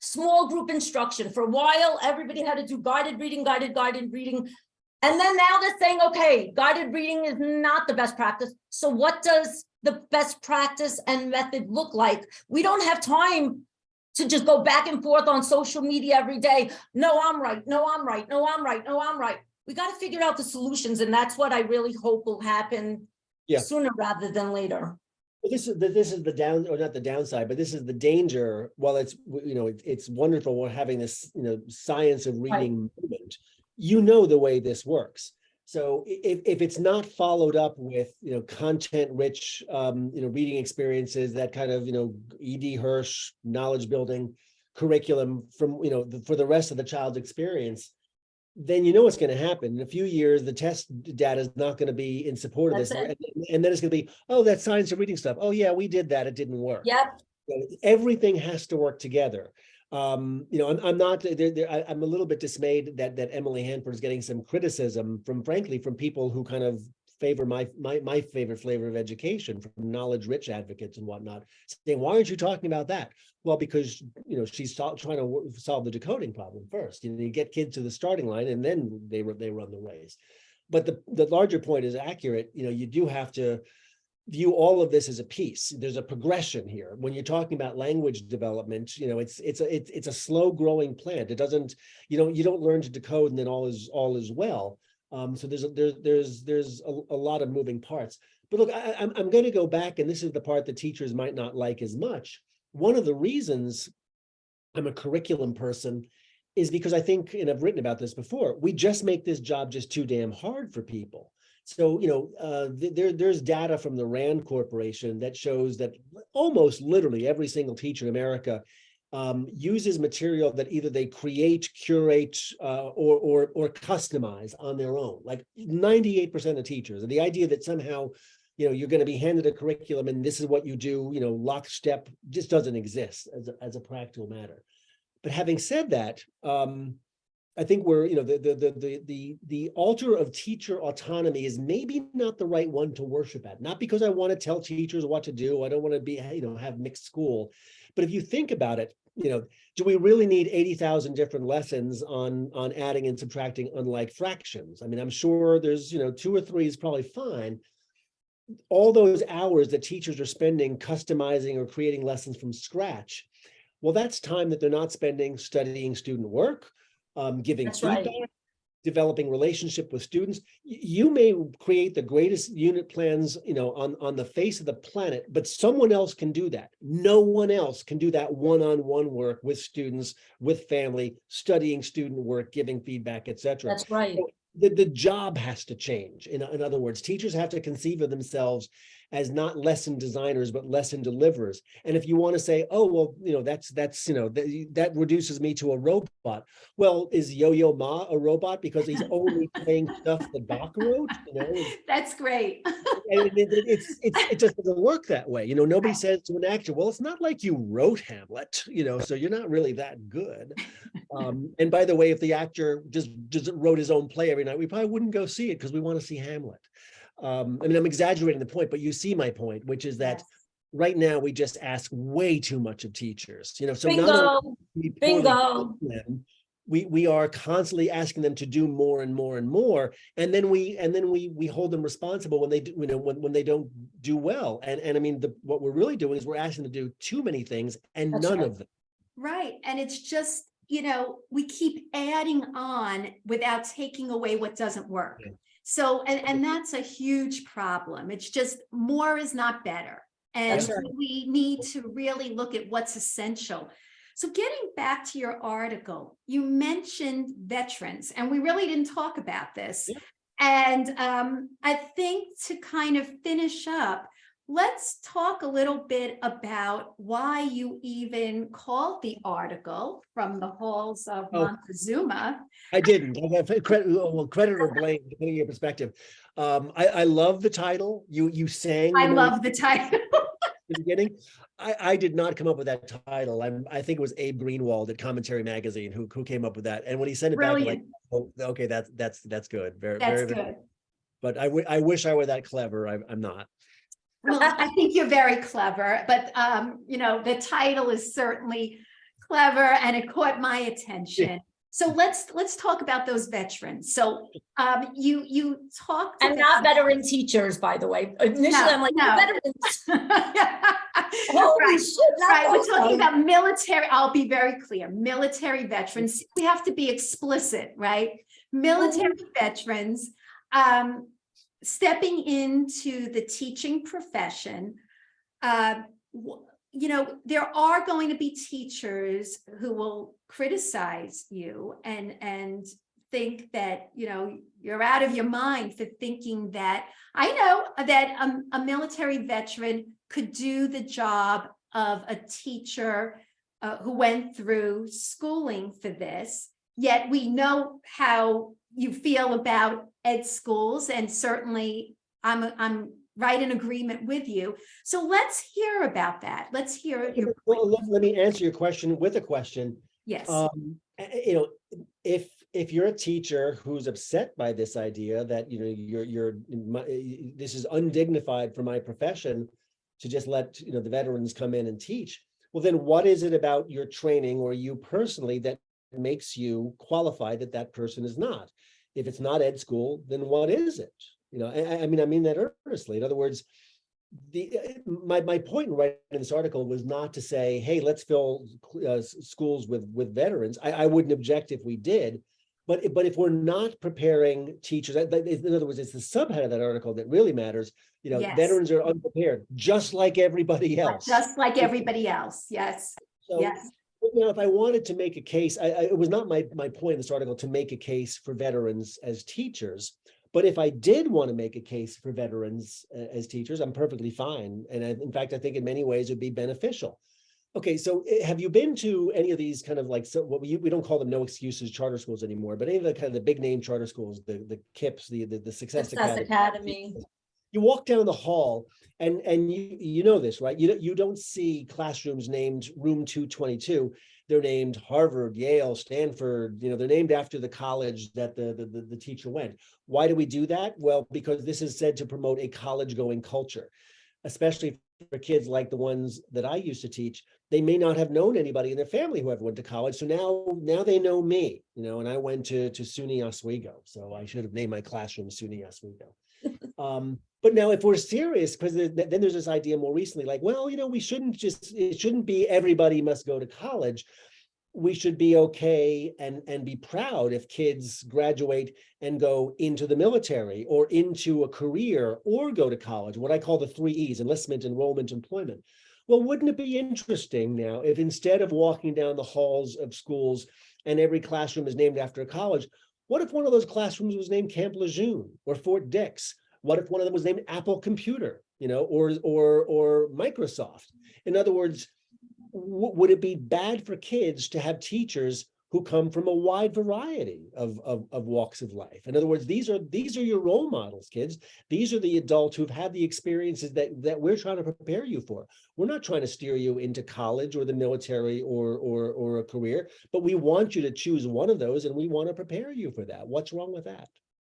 Speaker 3: small group instruction. For a while, everybody had to do guided reading. And then now they're saying, okay, guided reading is not the best practice. So what does the best practice and method look like? We don't have time to just go back and forth on social media every day. No, I'm right. No, I'm right. No, I'm right. No, I'm right. We got to figure out the solutions. And that's what I really hope will happen sooner rather than later.
Speaker 2: Well, this is the not the downside, but this is the danger. While it's it's wonderful we're having this science of reading movement, the way this works. So if it's not followed up with content rich reading experiences, that kind of E.D. Hirsch knowledge building curriculum from for the rest of the child's experience, then what's going to happen in a few years. The test data is not going to be in support of this, and then it's going to be, oh, that's science of reading stuff. Oh yeah, we did that. It didn't work.
Speaker 3: Yep.
Speaker 2: Everything has to work together. I'm not. I'm a little bit dismayed that Emily Hanford is getting some criticism from people who kind of favor my favorite flavor of education, from knowledge-rich advocates and whatnot, saying, "Why aren't you talking about that?" Well, because she's trying to solve the decoding problem first. You get kids to the starting line, and then they run the race. But the larger point is accurate. You do have to view all of this as a piece. There's a progression here. When you're talking about language development, it's a slow growing plant. It doesn't, you don't learn to decode and then all is well. So there's a lot of moving parts. But look, I'm going to go back, and this is the part that teachers might not like as much. One of the reasons I'm a curriculum person is because I think, and I've written about this before, we just make this job just too damn hard for people. So, there's data from the RAND Corporation that shows that almost literally every single teacher in America uses material that either they create, curate, or customize on their own. Like 98% of teachers. And the idea that somehow, you're going to be handed a curriculum and this is what you do, lockstep, just doesn't exist as a practical matter. But having said that, I think we're, the altar of teacher autonomy is maybe not the right one to worship at. Not because I want to tell teachers what to do. I don't want to be, have mixed school. But if you think about it, do we really need 80,000 different lessons on adding and subtracting unlike fractions? I mean, I'm sure there's, 2 or 3 is probably fine. All those hours that teachers are spending customizing or creating lessons from scratch, well, that's time that they're not spending studying student work, giving
Speaker 3: That's
Speaker 2: feedback,
Speaker 3: right.
Speaker 2: developing relationship with students. You may create the greatest unit plans, on the face of the planet, but someone else can do that. No one else can do that one-on-one work with students, with family, studying student work, giving feedback, etc.
Speaker 3: That's right.
Speaker 2: So the job has to change. In other words, teachers have to conceive of themselves as not lesson designers, but lesson deliverers. And if you want to say, oh, well, that reduces me to a robot. Well, is Yo-Yo Ma a robot because he's only playing stuff that Bach wrote?
Speaker 1: That's great.
Speaker 2: And it just doesn't work that way. Nobody says to an actor, well, it's not like you wrote Hamlet, so you're not really that good. And by the way, if the actor just wrote his own play every night, we probably wouldn't go see it because we want to see Hamlet. I'm exaggerating the point, but you see my point, which is that right now we just ask way too much of teachers. So
Speaker 3: Bingo.
Speaker 2: We are constantly asking them to do more and more and more, and then we hold them responsible when they do, when they don't do well. And I mean, what we're really doing is we're asking them to do too many things and none of them.
Speaker 1: Right, and it's just we keep adding on without taking away what doesn't work.
Speaker 2: Yeah.
Speaker 1: So, and that's a huge problem. It's just more is not better. And we need to really look at what's essential. So getting back to your article, you mentioned veterans, and we really didn't talk about this.
Speaker 2: Yeah.
Speaker 1: And I think to kind of finish up, let's talk a little bit about why you even called the article From the Halls of Montezuma.
Speaker 2: I didn't. I have credit or blame, depending on your perspective. I love the title. You sang.
Speaker 1: I love the title.
Speaker 2: The beginning. I did not come up with that title. I think it was Abe Greenwald at Commentary Magazine who came up with that. And when he sent it back, I'm like, oh, okay, that's good. Very,
Speaker 1: that's
Speaker 2: very,
Speaker 1: good.
Speaker 2: very, but I wish I were that clever. I'm not.
Speaker 1: Well, I think you're very clever, but the title is certainly clever and it caught my attention. Yeah. So let's talk about those veterans. So you talked
Speaker 3: and not veteran teachers, by the way. Initially, I'm like, no. Veterans. Holy shit!
Speaker 1: Right, we're talking about military. I'll be very clear. Military veterans. We have to be explicit, right? Military veterans. Stepping into the teaching profession, there are going to be teachers who will criticize you and think that, you're out of your mind for thinking that. I know that a military veteran could do the job of a teacher who went through schooling for this, yet we know how you feel about ed schools, and certainly I'm right in agreement with you. So let's hear about that. Let's hear your
Speaker 2: let me answer your question with a question.
Speaker 1: Yes.
Speaker 2: If you're a teacher who's upset by this idea that this is undignified for my profession to just let the veterans come in and teach, well, then what is it about your training or you personally that makes you qualified that person is not? If it's not ed school, then what is it? I mean that earnestly. In other words, my point in writing this article was not to say, hey, let's fill schools with veterans. I wouldn't object if we did, but if we're not preparing teachers, in other words, it's the subhead of that article that really matters.
Speaker 1: Yes.
Speaker 2: Veterans are unprepared, just like everybody else.
Speaker 1: Just like everybody else. Yes.
Speaker 2: So,
Speaker 1: yes.
Speaker 2: If I wanted to make a case, it was not my point in this article to make a case for veterans as teachers. But if I did want to make a case for veterans as teachers, I'm perfectly fine. And in fact, I think in many ways it would be beneficial. Okay, so have you been to any of these kind of like, so what we don't call them no excuses charter schools anymore, but any of the kind of the big name charter schools, the KIPS, the Success Academy. You walk down the hall and you know this, right? You don't see classrooms named room 222. they're named Harvard, Yale, Stanford, they're named after the college that the teacher went. Why do we do that? Well, because this is said to promote a college-going culture, especially for kids like the ones that I used to teach. They may not have known anybody in their family who ever went to college. So now they know me, and I went to SUNY Oswego. So I should have named my classroom SUNY Oswego. But now if we're serious, because then there's this idea more recently, like, well, it shouldn't be everybody must go to college. We should be okay and be proud if kids graduate and go into the military or into a career or go to college, what I call the 3 E's: enlistment, enrollment, employment. Well, wouldn't it be interesting now if instead of walking down the halls of schools and every classroom is named after a college, what if one of those classrooms was named Camp Lejeune or Fort Dix? What if one of them was named Apple Computer, or Microsoft? In other words, would it be bad for kids to have teachers who come from a wide variety of walks of life? In other words, these are your role models, kids. These are the adults who've had the experiences that we're trying to prepare you for. We're not trying to steer you into college or the military or a career, but we want you to choose one of those, and we want to prepare you for that. What's wrong with that?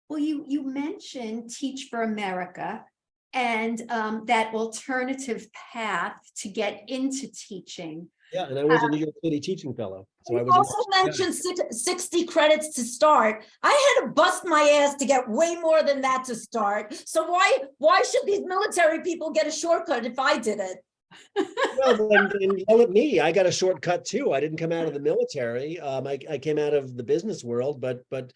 Speaker 1: Well, you mentioned Teach for America and that alternative path to get into teaching.
Speaker 2: Yeah, and I was a New York City teaching fellow. So I
Speaker 3: You
Speaker 2: was
Speaker 3: also mentioned 60 credits to start. I had to bust my ass to get way more than that to start. So why should these military people get a shortcut if I did it?
Speaker 2: Well, then yell at me. I got a shortcut too. I didn't come out of the military. I came out of the business world, but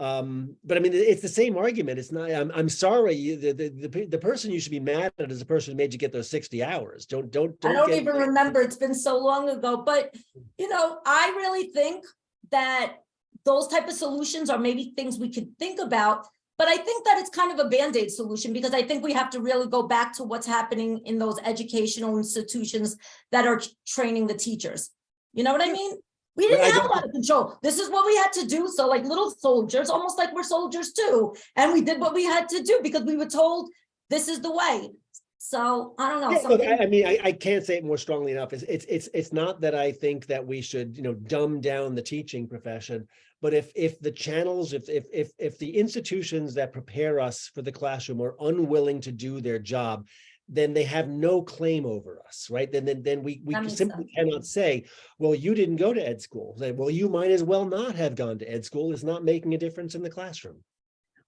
Speaker 2: I mean, it's the same argument. It's not. I'm sorry. The person you should be mad at is the person who made you get those 60 hours. Don't.
Speaker 3: I don't even remember. It's been so long ago. But I really think that those type of solutions are maybe things we could think about. But I think that it's kind of a Band-Aid solution, because I think we have to really go back to what's happening in those educational institutions that are training the teachers. You know what I mean? We didn't have a lot of control. This is what we had to do. So like little soldiers, almost like we're soldiers too. And we did what we had to do because we were told this is the way. So I don't know.
Speaker 2: Yeah, look, I mean, I can't say it more strongly enough. It's not that I think that we should, dumb down the teaching profession, but if the channels, if the institutions that prepare us for the classroom are unwilling to do their job, then they have no claim over us, right? Then we simply cannot say, well, you didn't go to ed school. Say, well, you might as well not have gone to ed school. It's not making a difference in the classroom.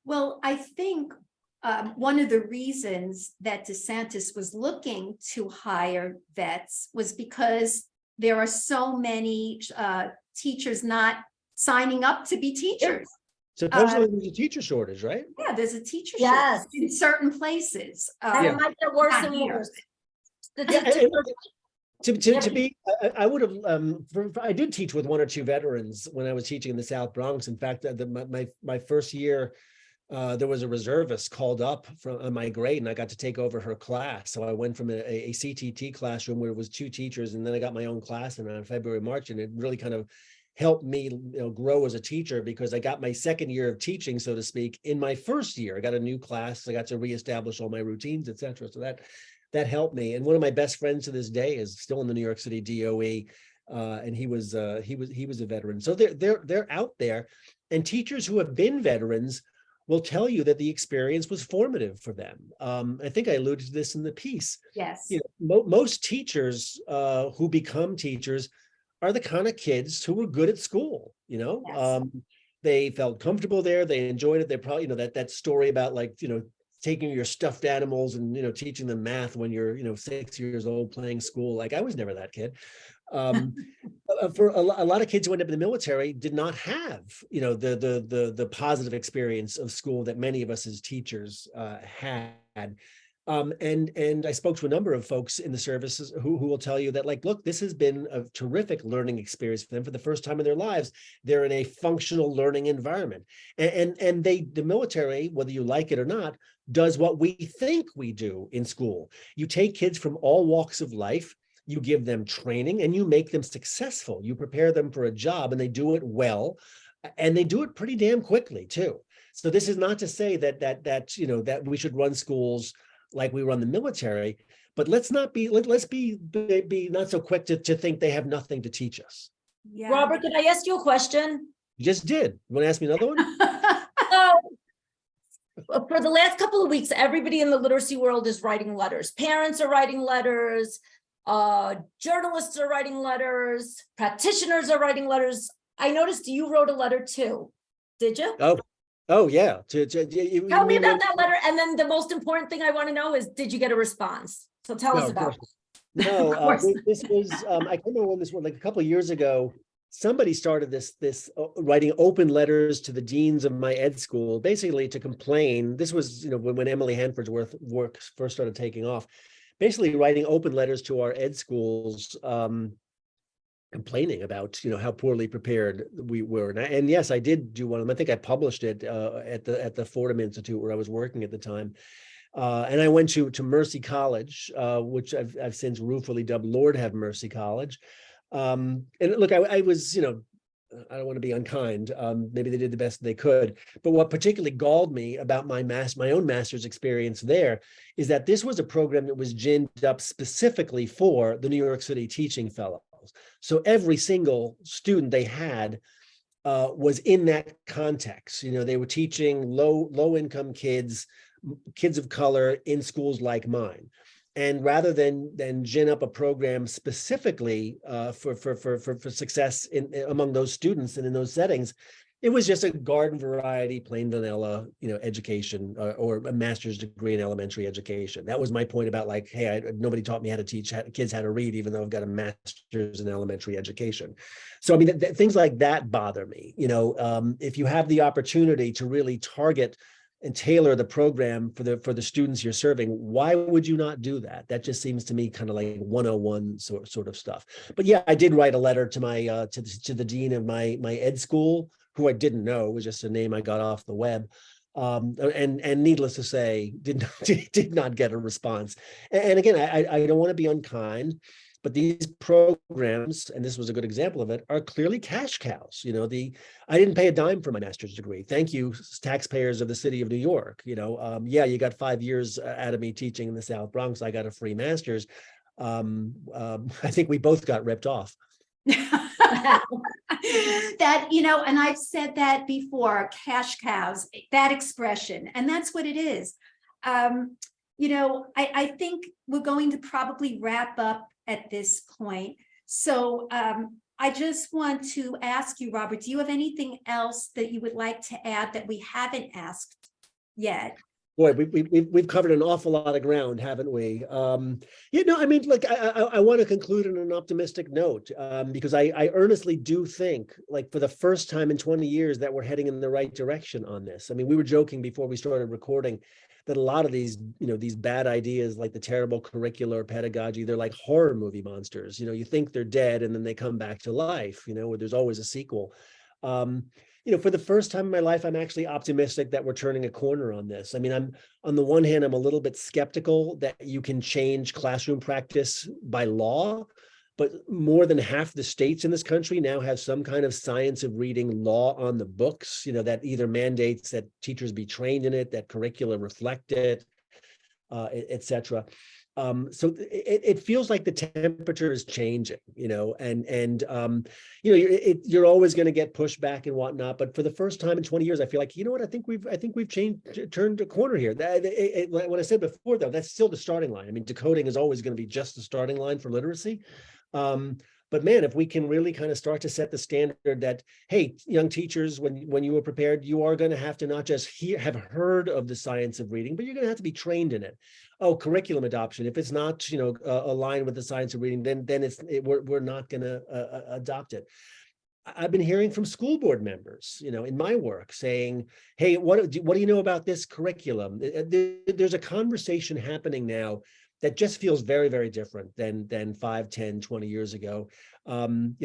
Speaker 1: Well, I think one of the reasons that DeSantis was looking to hire vets was because there are so many teachers not signing up to be teachers.
Speaker 2: Supposedly there's a teacher shortage, right?
Speaker 1: Yeah, there's a teacher
Speaker 3: Yes.
Speaker 1: shortage in certain places.
Speaker 3: And it might get worse and worse.
Speaker 2: To be, I would have, I did teach with 1 or 2 veterans when I was teaching in the South Bronx. In fact, my first year, there was a reservist called up on my grade, and I got to take over her class. So I went from a CTT classroom where it was 2 teachers, and then I got my own class in February, March, and it really kind of helped me grow as a teacher, because I got my second year of teaching, so to speak, in my first year. I got a new class. I got to reestablish all my routines, et cetera. So that helped me. And one of my best friends to this day is still in the New York City DOE. And he was a veteran. So they're out there, and teachers who have been veterans will tell you that the experience was formative for them. I think I alluded to this in the piece.
Speaker 1: Yes.
Speaker 2: Most teachers who become teachers are the kind of kids who were good at school.
Speaker 1: Yes.
Speaker 2: They felt comfortable there. They enjoyed it. They probably, that story about taking your stuffed animals and, teaching them math when you're, 6 years old playing school. Like, I was never that kid. For a lot of kids who end up in the military did not have, the positive experience of school that many of us as teachers had. And I spoke to a number of folks in the services who will tell you that, look, this has been a terrific learning experience for them. For the first time in their lives, they're in a functional learning environment. And the military, whether you like it or not, does what we think we do in school. You take kids from all walks of life, you give them training, and you make them successful. You prepare them for a job, and they do it well, and they do it pretty damn quickly too. So this is not to say that we should run schools like we run the military, but let's be not so quick to think they have nothing to teach us.
Speaker 1: Yeah.
Speaker 3: Robert, can I ask you a question?
Speaker 2: You just did. You want to ask me another one?
Speaker 3: So, for the last couple of weeks, everybody in the literacy world is writing letters. Parents are writing letters, journalists are writing letters, practitioners are writing letters. I noticed you wrote a letter too. Did you?
Speaker 2: Oh yeah.
Speaker 3: Tell me about that letter. And then the most important thing I want to know is, did you get a response? So tell us about it.
Speaker 2: No,
Speaker 1: Of course.
Speaker 2: this was, I can't remember when this was, like a couple of years ago. Somebody started this writing open letters to the deans of my ed school, basically to complain. This was, when Emily Hanford's work first started taking off, basically writing open letters to our ed schools, complaining about, how poorly prepared we were. And yes, I did do one of them. I think I published it at the Fordham Institute where I was working at the time. And I went to Mercy College, which I've since ruefully dubbed Lord Have Mercy College. And look, I was, I don't want to be unkind. Maybe they did the best they could. But what particularly galled me about my own master's experience there is that this was a program that was ginned up specifically for the New York City Teaching Fellows. So every single student they had was in that context. They were teaching low income kids of color in schools like mine. And rather than gin up a program specifically for success among those students and in those settings, it was just a garden variety, plain vanilla, education or a master's degree in elementary education. That was my point about, like, hey, nobody taught me how to teach kids how to read, even though I've got a master's in elementary education. So I mean, things like that bother me. If you have the opportunity to really target and tailor the program for the students you're serving, why would you not do that? That just seems to me kind of like 101 sort of stuff. But yeah, I did write a letter to my to the dean of my ed school, who I didn't know. It was just a name I got off the web. And needless to say, did not get a response. And again, I don't want to be unkind, but these programs, and this was a good example of it, are clearly cash cows. I didn't pay a dime for my master's degree. Thank you, taxpayers of the city of New York. Yeah, you got 5 years out of me teaching in the South Bronx. I got a free master's. I think we both got ripped off.
Speaker 1: That, and I've said that before, cash cows, that expression, and that's what it is. I think we're going to probably wrap up at this point. So I just want to ask you, Robert, do you have anything else that you would like to add that we haven't asked yet?
Speaker 2: Boy, we've covered an awful lot of ground, haven't we? I mean, look, I want to conclude on an optimistic note, because I earnestly do think, like, for the first time in 20 years, that we're heading in the right direction on this. I mean, we were joking before we started recording that a lot of these, these bad ideas, like the terrible curricular pedagogy, they're like horror movie monsters. You think they're dead and then they come back to life, where there's always a sequel. For the first time in my life, I'm actually optimistic that we're turning a corner on this. I mean, on the one hand, I'm a little bit skeptical that you can change classroom practice by law, but more than half the states in this country now have some kind of science of reading law on the books, that either mandates that teachers be trained in it, that curricula reflect it, et cetera. So it feels like the temperature is changing, you're always going to get pushback and whatnot. But for the first time in 20 years, I feel like, I think we've turned a corner here. What I said before, though, that's still the starting line. I mean, decoding is always going to be just the starting line for literacy. But man, if we can really kind of start to set the standard that, hey, young teachers, when you are prepared, you are going to have to not just have heard of the science of reading, but you're going to have to be trained in it. Oh, curriculum adoption. If it's not, aligned with the science of reading, then we're not going to adopt it. I've been hearing from school board members, in my work saying, hey, what do you know about this curriculum? There's a conversation happening now that just feels very, very different than 5, 10, 20 years ago. I don't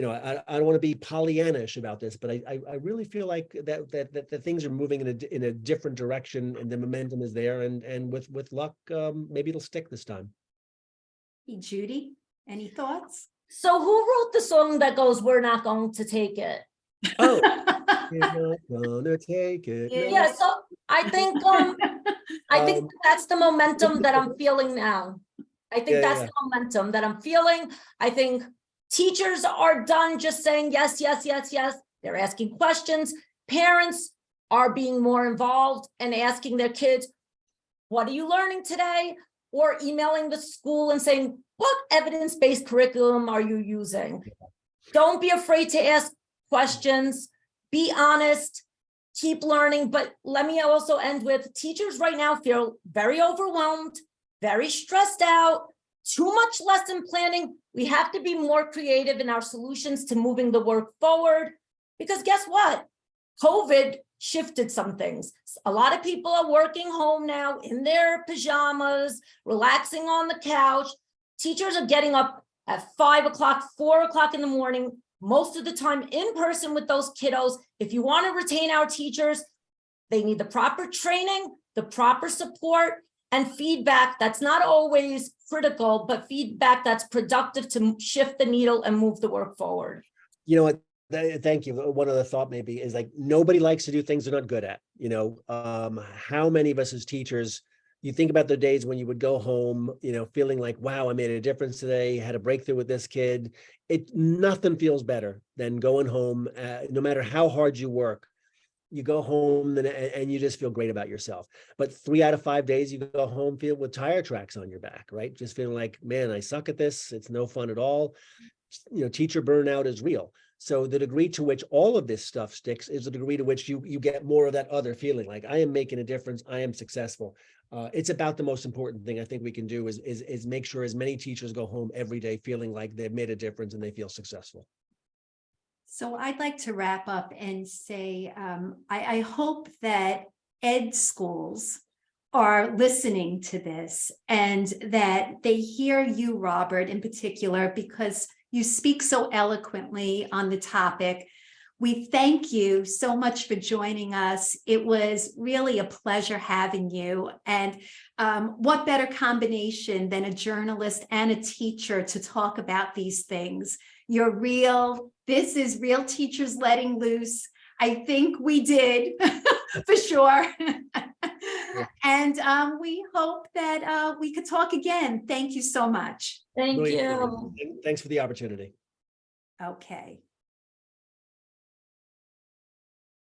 Speaker 2: want to be Pollyannish about this, but I really feel like that things are moving in a different direction, and the momentum is there, and with luck, maybe it'll stick this time.
Speaker 1: Hey, Judy, any thoughts?
Speaker 3: So who wrote the song that goes, "We're not going to take it"?
Speaker 2: Oh, you're not gonna take it. No.
Speaker 3: Yeah, so I think that's the momentum that I'm feeling now. I think that's the momentum that I'm feeling. I think Teachers are done just saying yes, yes, yes, yes. They're asking questions. Parents are being more involved and asking their kids, what are you learning today? Or emailing the school and saying, what evidence-based curriculum are you using? Don't be afraid to ask questions. Be honest. Keep learning. But let me also end with, teachers right now feel very overwhelmed, very stressed out, too much lesson planning. We have to be more creative in our solutions to moving the work forward. Because guess what? COVID shifted some things. A lot of people are working home now in their pajamas, relaxing on the couch. Teachers are getting up at 5 o'clock, 4 o'clock in the morning, most of the time in person with those kiddos. If you want to retain our teachers, they need the proper training, the proper support, and feedback that's not always critical, but feedback that's productive to shift the needle and move the work forward.
Speaker 2: You know what? Thank you. One other thought maybe is like, nobody likes to do things they're not good at. How many of us as teachers, you think about the days when you would go home, feeling like, wow, I made a difference today, had a breakthrough with this kid. Nothing feels better than going home, no matter how hard you work. You go home and you just feel great about yourself. But 3 out of 5 days you go home feeling with tire tracks on your back, right? Just feeling like, man, I suck at this. It's no fun at all. Teacher burnout is real. So the degree to which all of this stuff sticks is the degree to which you get more of that other feeling, like I am making a difference, I am successful. It's about the most important thing I think we can do is make sure as many teachers go home every day feeling like they've made a difference and they feel successful.
Speaker 1: So I'd like to wrap up and say, I hope that ed schools are listening to this and that they hear you, Robert, in particular, because you speak so eloquently on the topic. We thank you so much for joining us. It was really a pleasure having you. And what better combination than a journalist and a teacher to talk about these things? This is real teachers letting loose. I think we did for sure. And we hope that we could talk again. Thank you so much.
Speaker 3: Thank
Speaker 2: Really,
Speaker 3: you.
Speaker 2: thanks for the opportunity.
Speaker 1: Okay.